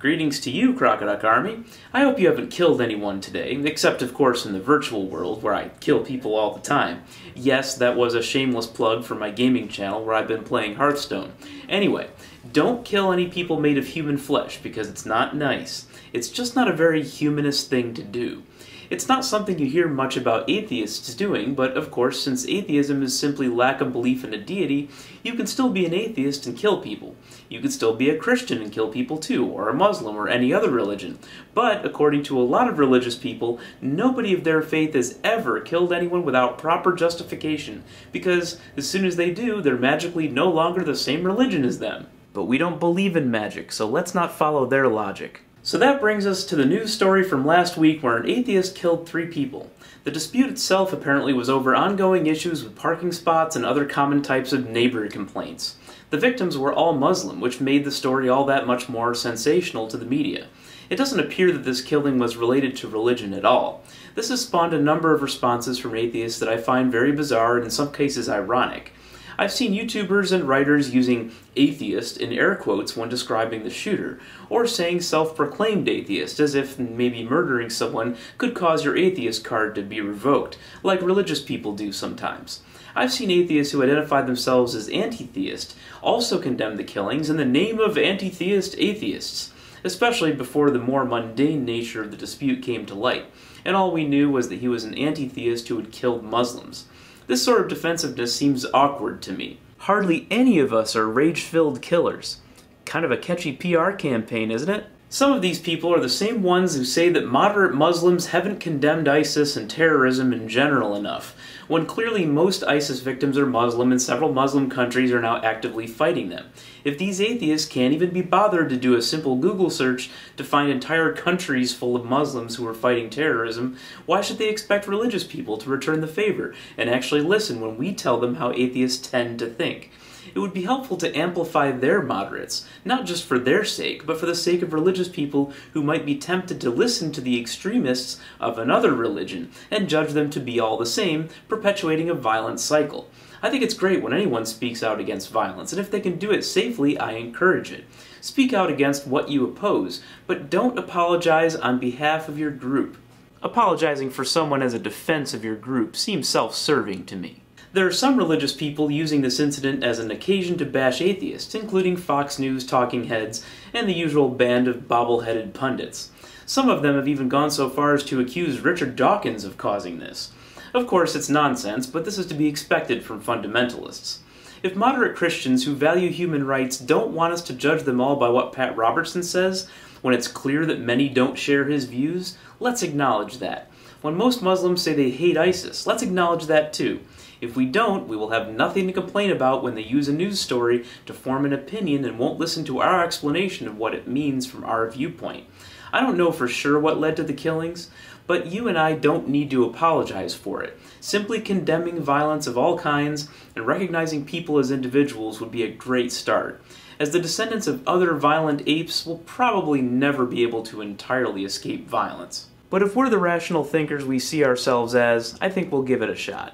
Greetings to you, Crocoduck Army. I hope you haven't killed anyone today, except of course in the virtual world, where I kill people all the time. Yes, that was a shameless plug for my gaming channel, where I've been playing Hearthstone. Anyway, don't kill any people made of human flesh, because it's not nice. It's just not a very humanist thing to do. It's not something you hear much about atheists doing, but of course, since atheism is simply lack of belief in a deity, you can still be an atheist and kill people. You can still be a Christian and kill people too, or a Muslim, or any other religion. But, according to a lot of religious people, nobody of their faith has ever killed anyone without proper justification, because as soon as they do, they're magically no longer the same religion as them. But we don't believe in magic, so let's not follow their logic. So that brings us to the news story from last week where an atheist killed 3 people. The dispute itself apparently was over ongoing issues with parking spots and other common types of neighbor complaints. The victims were all Muslim, which made the story all that much more sensational to the media. It doesn't appear that this killing was related to religion at all. This has spawned a number of responses from atheists that I find very bizarre and in some cases ironic. I've seen YouTubers and writers using atheist in air quotes when describing the shooter, or saying self-proclaimed atheist, as if maybe murdering someone could cause your atheist card to be revoked, like religious people do sometimes. I've seen atheists who identify themselves as anti-theist also condemn the killings in the name of anti-theist atheists, especially before the more mundane nature of the dispute came to light, and all we knew was that he was an anti-theist who had killed Muslims. This sort of defensiveness seems awkward to me. Hardly any of us are rage-filled killers. Kind of a catchy PR campaign, isn't it? Some of these people are the same ones who say that moderate Muslims haven't condemned ISIS and terrorism in general enough, when clearly most ISIS victims are Muslim and several Muslim countries are now actively fighting them. If these atheists can't even be bothered to do a simple Google search to find entire countries full of Muslims who are fighting terrorism, why should they expect religious people to return the favor and actually listen when we tell them how atheists tend to think? It would be helpful to amplify their moderates, not just for their sake, but for the sake of religious people who might be tempted to listen to the extremists of another religion and judge them to be all the same, perpetuating a violent cycle. I think it's great when anyone speaks out against violence, and if they can do it safely, I encourage it. Speak out against what you oppose, but don't apologize on behalf of your group. Apologizing for someone as a defense of your group seems self-serving to me. There are some religious people using this incident as an occasion to bash atheists, including Fox News talking heads and the usual band of bobble-headed pundits. Some of them have even gone so far as to accuse Richard Dawkins of causing this. Of course, it's nonsense, but this is to be expected from fundamentalists. If moderate Christians who value human rights don't want us to judge them all by what Pat Robertson says, when it's clear that many don't share his views, let's acknowledge that. When most Muslims say they hate ISIS, let's acknowledge that too. If we don't, we will have nothing to complain about when they use a news story to form an opinion and won't listen to our explanation of what it means from our viewpoint. I don't know for sure what led to the killings, but you and I don't need to apologize for it. Simply condemning violence of all kinds and recognizing people as individuals would be a great start, as the descendants of other violent apes will probably never be able to entirely escape violence. But if we're the rational thinkers we see ourselves as, I think we'll give it a shot.